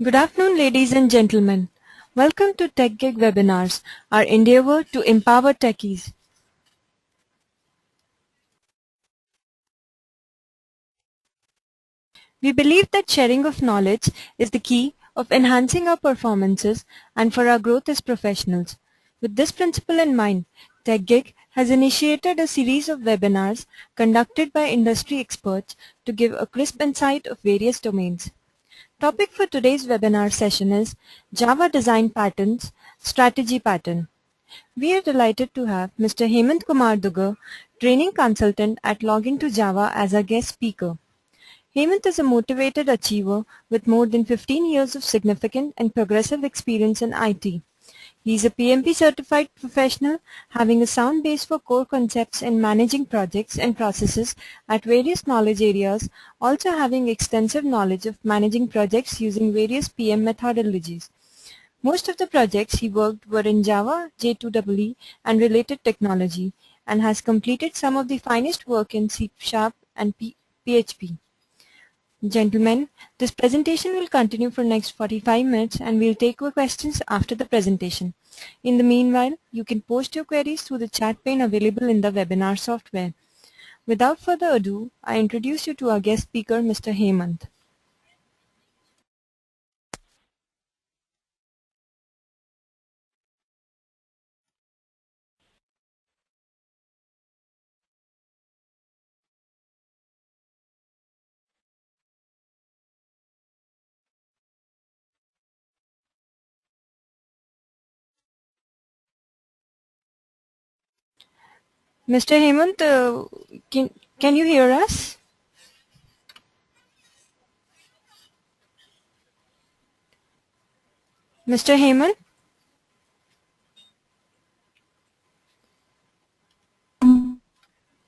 Good afternoon, ladies and gentlemen. Welcome to TechGig webinars, our endeavor to empower techies. We believe that sharing of knowledge is the key of enhancing our performances and for our growth as professionals. With this principle in mind, TechGig has initiated a series of webinars conducted by industry experts to give a crisp insight of various domains. Topic for today's webinar session is Java Design Patterns, Strategy Pattern. We are delighted to have Mr. Hemant Kumar Dugar, Training Consultant at Login to Java as our guest speaker. Hemant is a motivated achiever with more than 15 years of significant and progressive experience in IT. He is a PMP certified professional having a sound base for core concepts in managing projects and processes at various knowledge areas, also having extensive knowledge of managing projects using various PM methodologies. Most of the projects he worked were in Java, J2EE, and related technology, and has completed some of the finest work in C# and PHP. Gentlemen, this presentation will continue for next 45 minutes and we'll take your questions after the presentation. In the meanwhile, you can post your queries through the chat pane available in the webinar software. Without further ado, I introduce you to our guest speaker, Mr. Hemant. Mr. Hemant, can you hear us? Mr. Hemant?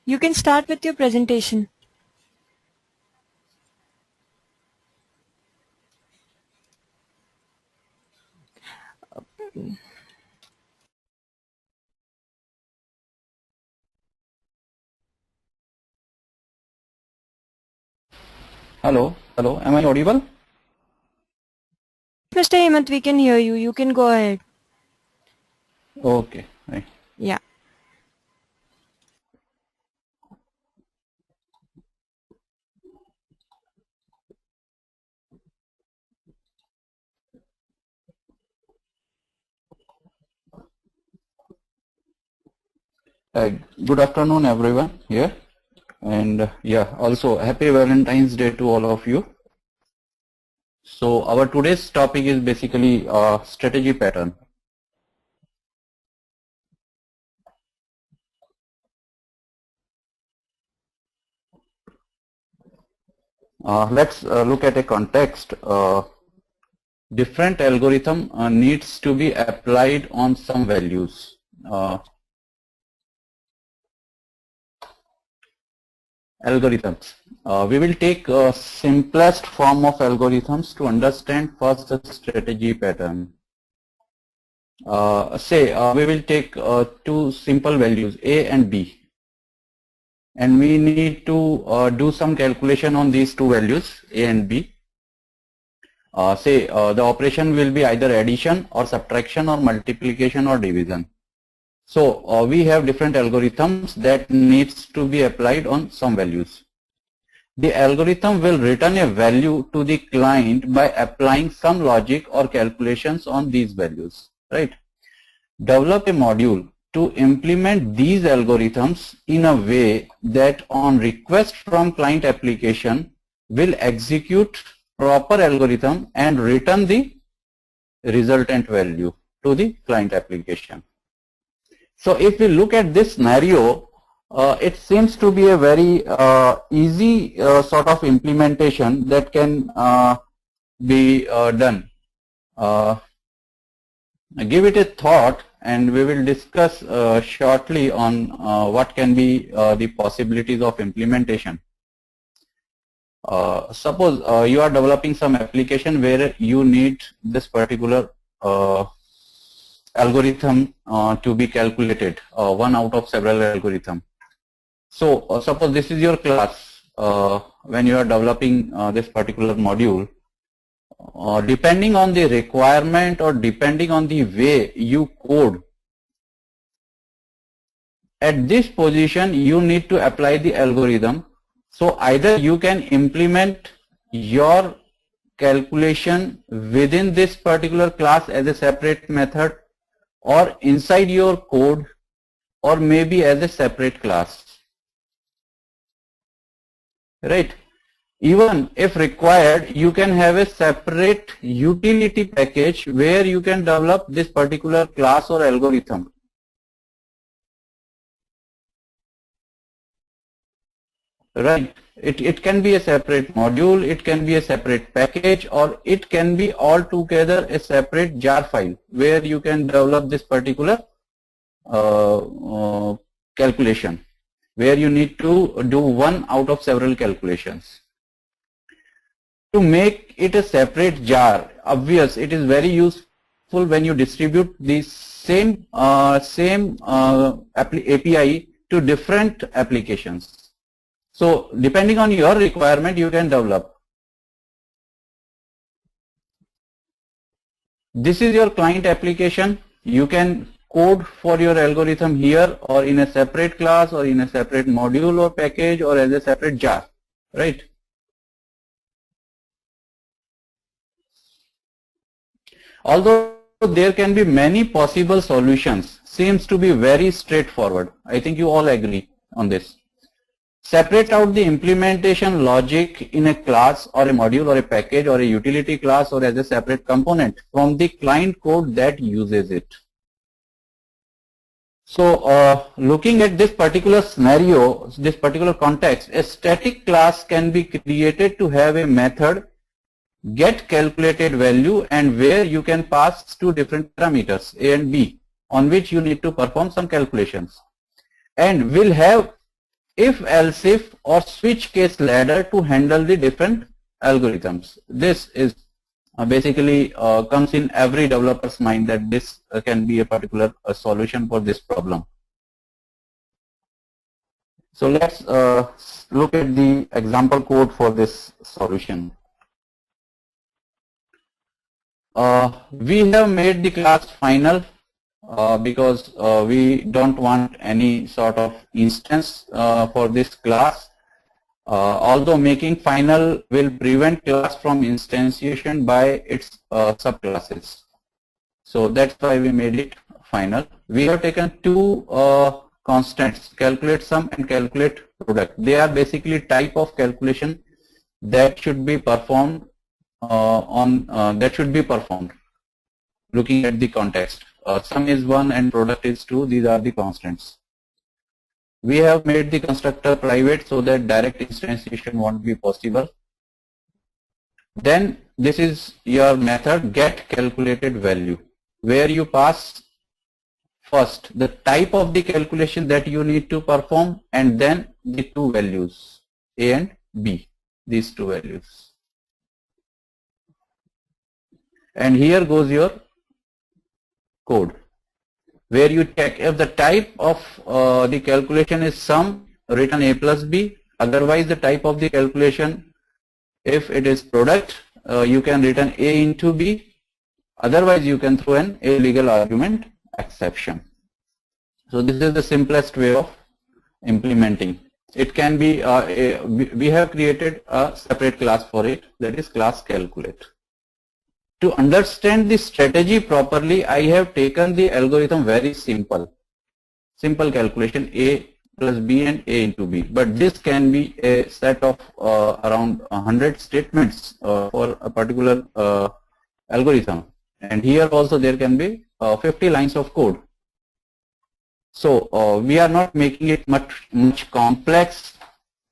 You can start with your presentation. Hello, am I audible? Mr. Hemant, we can hear you. You can go ahead. Okay, right. Yeah. Good afternoon, everyone here, and also happy Valentine's Day to all of you. So our today's topic is basically strategy pattern. Let's look at a context. Different algorithm needs to be applied on some values. Algorithms. We will take simplest form of algorithms to understand first the strategy pattern. We will take two simple values A and B, and we need to do some calculation on these two values A and B. The operation will be either addition or subtraction or multiplication or division. So we have different algorithms that needs to be applied on some values. The algorithm will return a value to the client by applying some logic or calculations on these values, right? Develop a module to implement these algorithms in a way that on request from client application will execute proper algorithm and return the resultant value to the client application. So if we look at this scenario, it seems to be a very easy sort of implementation that can be done. Give it a thought and we will discuss shortly on what can be the possibilities of implementation. Suppose you are developing some application where you need this particular algorithm to be calculated, one out of several algorithms. So suppose this is your class when you are developing this particular module. depending on the requirement or depending on the way you code, at this position you need to apply the algorithm. So either you can implement your calculation within this particular class as a separate method, or inside your code, or maybe as a separate class, right? Even if required, you can have a separate utility package where you can develop this particular class or algorithm. Right. It can be a separate module, it can be a separate package, or it can be altogether a separate jar file where you can develop this particular calculation, where you need to do one out of several calculations. To make it a separate jar, obvious, it is very useful when you distribute the same API to different applications. So depending on your requirement, you can develop. This is your client application. You can code for your algorithm here, or in a separate class, or in a separate module or package, or as a separate jar, right? Although there can be many possible solutions, seems to be very straightforward. I think you all agree on this. Separate out the implementation logic in a class or a module or a package or a utility class or as a separate component from the client code that uses it. So looking at this particular scenario, this particular context, a static class can be created to have a method get calculated value, and where you can pass two different parameters A and B on which you need to perform some calculations, and will have if, else if or switch case ladder to handle the different algorithms. This is basically comes in every developer's mind that this can be a particular solution for this problem. So let's look at the example code for this solution. We have made the class final because we don't want any sort of instance for this class. Although making final will prevent class from instantiation by its subclasses. So that's why we made it final. We have taken two constants, calculate sum and calculate product. They are basically type of calculation that should be performed looking at the context. Sum is 1 and product is 2. These are the constants. We have made the constructor private so that direct instantiation won't be possible. Then this is your method get calculated value, where you pass first the type of the calculation that you need to perform, and then the two values A and B, these two values. And here goes your code, where you check if the type of the calculation is sum, written A plus B. Otherwise the type of the calculation, if it is product, you can written A into B. Otherwise you can throw an a legal argument exception. So this is the simplest way of implementing. It can be we have created a separate class for it, that is class calculate. To understand the strategy properly, I have taken the algorithm very simple calculation A plus B and A into B. But this can be a set of around 100 statements for a particular algorithm. And here also there can be 50 lines of code. So we are not making it much complex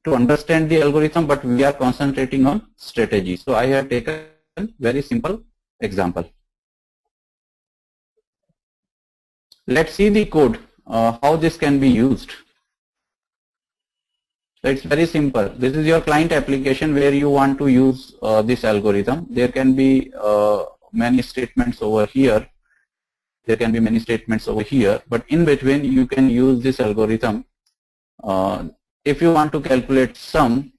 to understand the algorithm, but we are concentrating on strategy. So I have taken very simple example. Let's see the code, how this can be used. So it's very simple. This is your client application where you want to use this algorithm. There can be many statements over here. There can be many statements over here, but in between you can use this algorithm. If you want to calculate sum,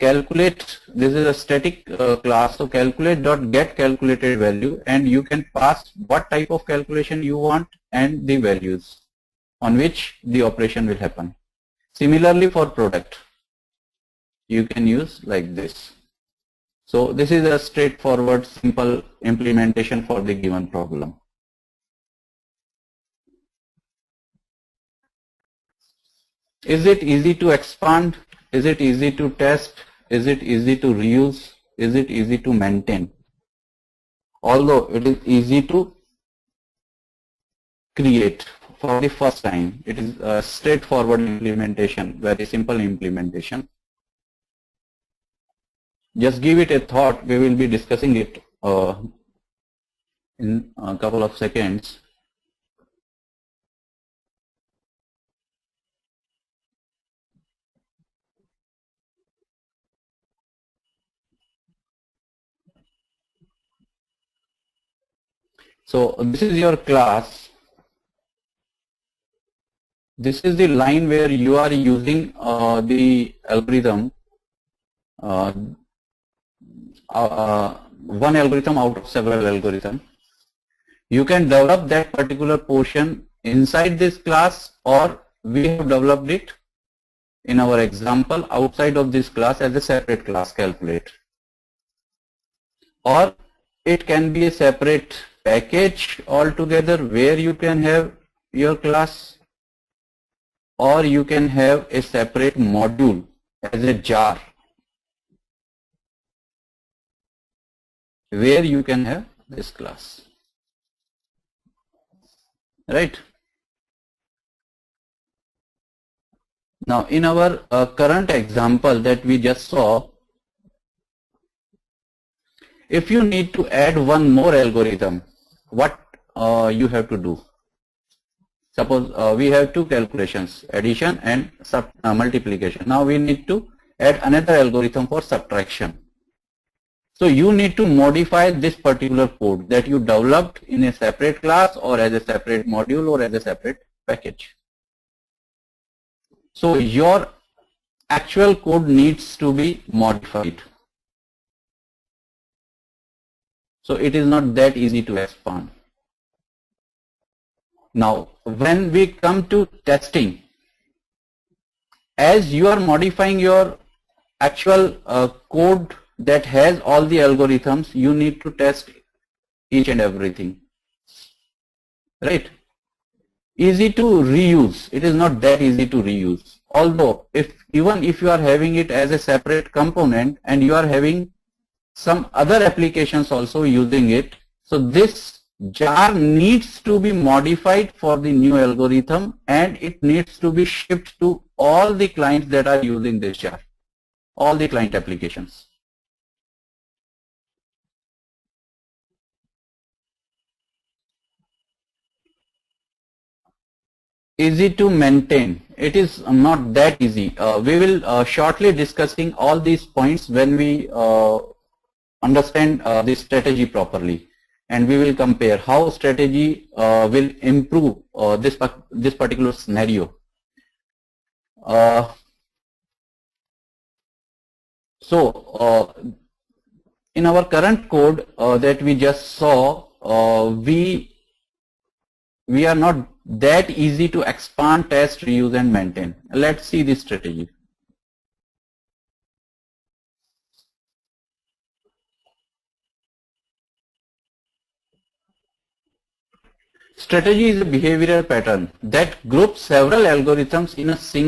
calculate, this is a static class, so calculate dot get calculated value, and you can pass what type of calculation you want and the values on which the operation will happen. Similarly for product, you can use like this. So this is a straightforward simple implementation for the given problem. Is it easy to expand? Is it easy to test? Is it easy to reuse? Is it easy to maintain? Although it is easy to create for the first time, it is a straightforward implementation, very simple implementation. Just give it a thought. We will be discussing it in a couple of seconds. So this is your class. This is the line where you are using the algorithm, one algorithm out of several algorithms. You can develop that particular portion inside this class, or we have developed it in our example outside of this class as a separate class, calculate. Or it can be a separate package altogether where you can have your class, or you can have a separate module as a jar where you can have this class, right? Now in our current example that we just saw, if you need to add one more algorithm, what you have to do? Suppose we have two calculations, addition and multiplication. Now we need to add another algorithm for subtraction. So you need to modify this particular code that you developed in a separate class or as a separate module or as a separate package. So your actual code needs to be modified. So it is not that easy to expand. Now when we come to testing, as you are modifying your actual code that has all the algorithms, you need to test each and everything, right? Easy to reuse, it is not that easy to reuse. Although even if you are having it as a separate component and you are having some other applications also using it, so this jar needs to be modified for the new algorithm and it needs to be shipped to all the clients that are using this jar, all the client applications. Easy to maintain, it is not that easy. We will shortly discussing all these points when we understand this strategy properly, and we will compare how strategy will improve this particular scenario. In our current code that we just saw, we are not that easy to expand, test, reuse and maintain. Let's see this strategy. Strategy is a behavioral pattern that groups several algorithms in a single